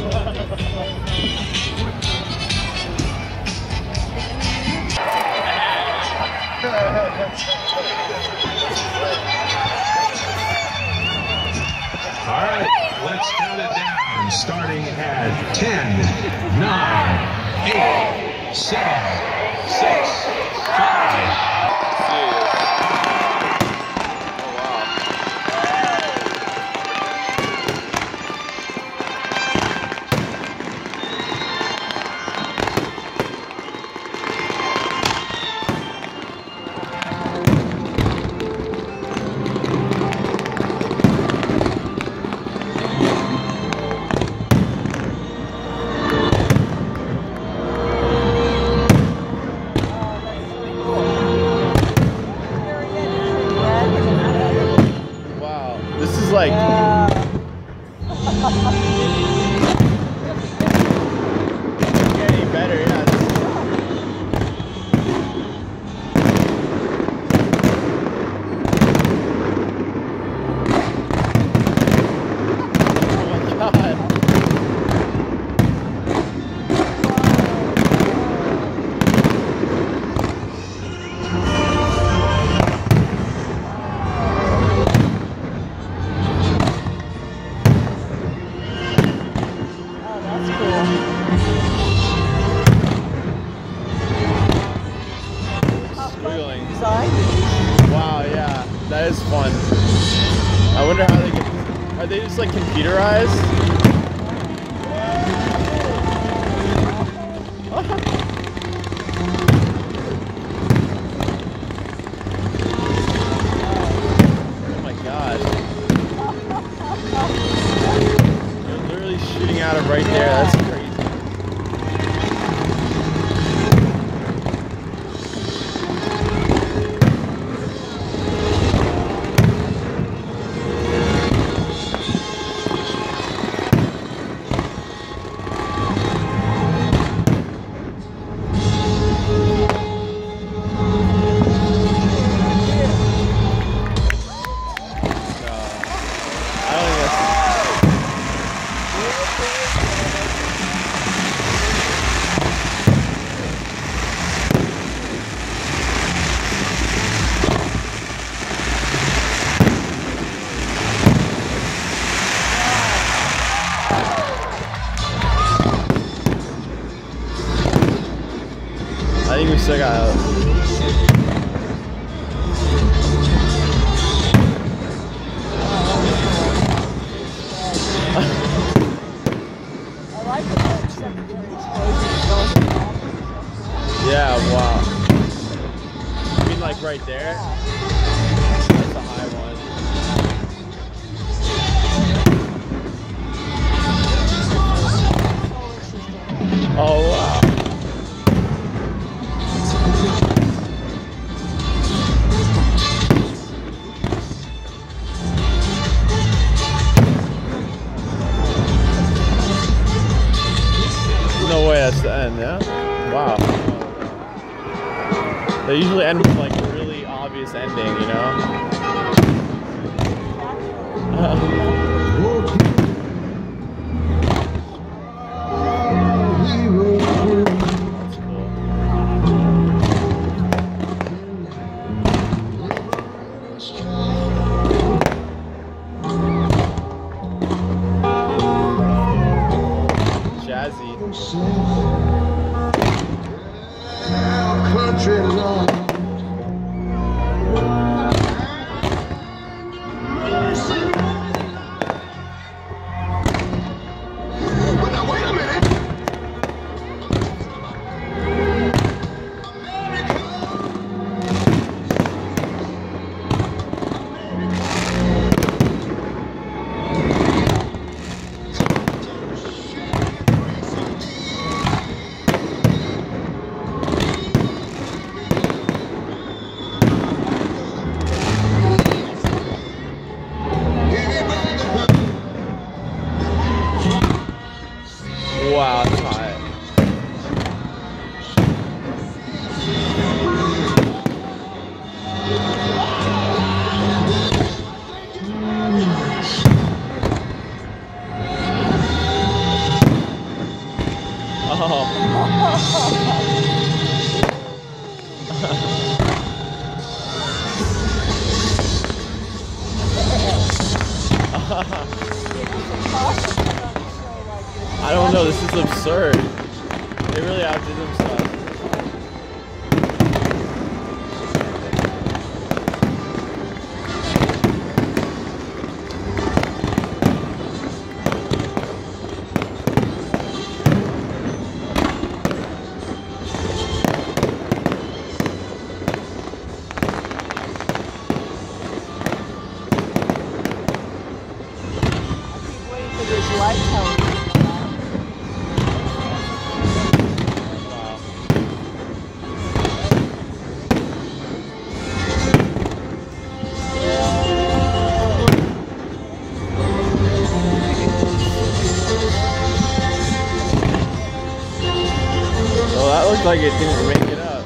All right, let's count it down, starting at 10, 9, 8, 7, 6, 5. Like getting better, yeah. Oh my God. Wow, yeah, that is fun. I wonder how they get. Are they just like computerized? Oh my god. They're literally shooting out of right there. That's crazy. I think we still got yeah, wow. I mean like right there? That's a high one. Oh wow. No way that's the end, yeah? Wow. They usually end with like a really obvious ending, you know? Country love. But now wait a minute. I don't know, this is absurd. They really outdid themselves. Like it didn't make it up.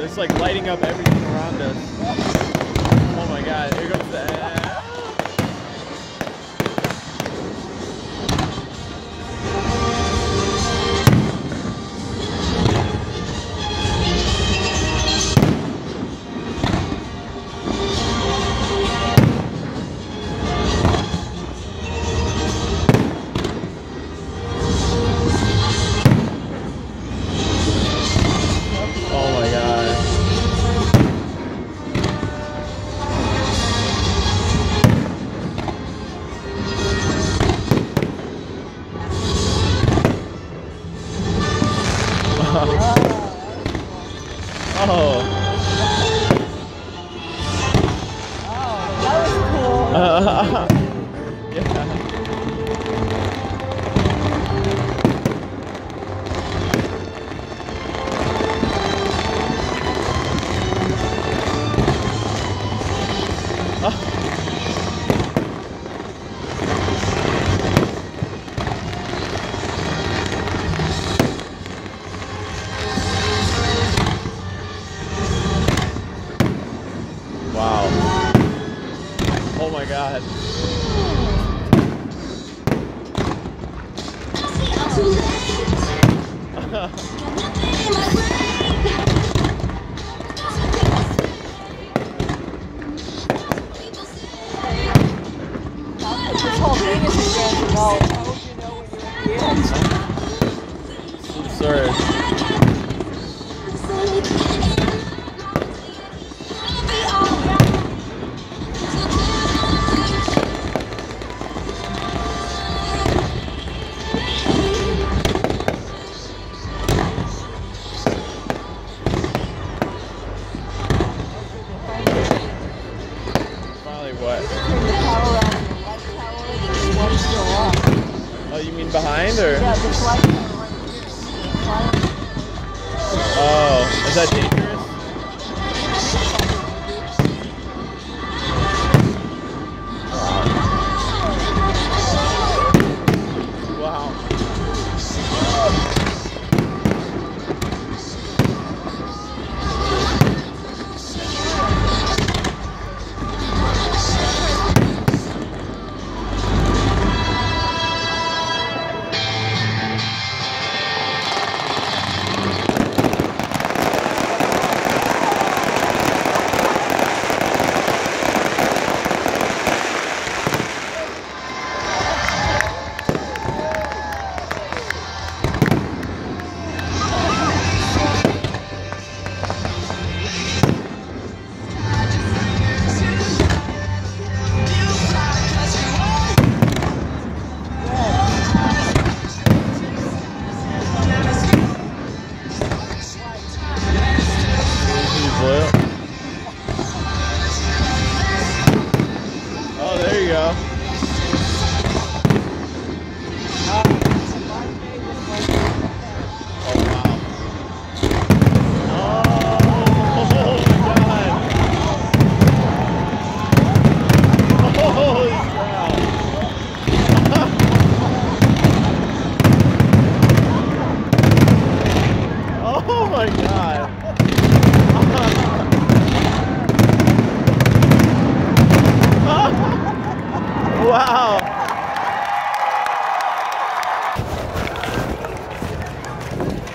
It's like lighting up everything around us. Oh my god, here goes the... Oh, that was cool. Yeah. Wow. Oh my god. This whole thing is against knowledge. I hope you know when you're in the end. It's absurd. Finally what? Turn the power on the left tower, this one's still on. Oh, you mean behind or? Yeah, this light tower right here. Oh, is that dangerous? Wow. Well.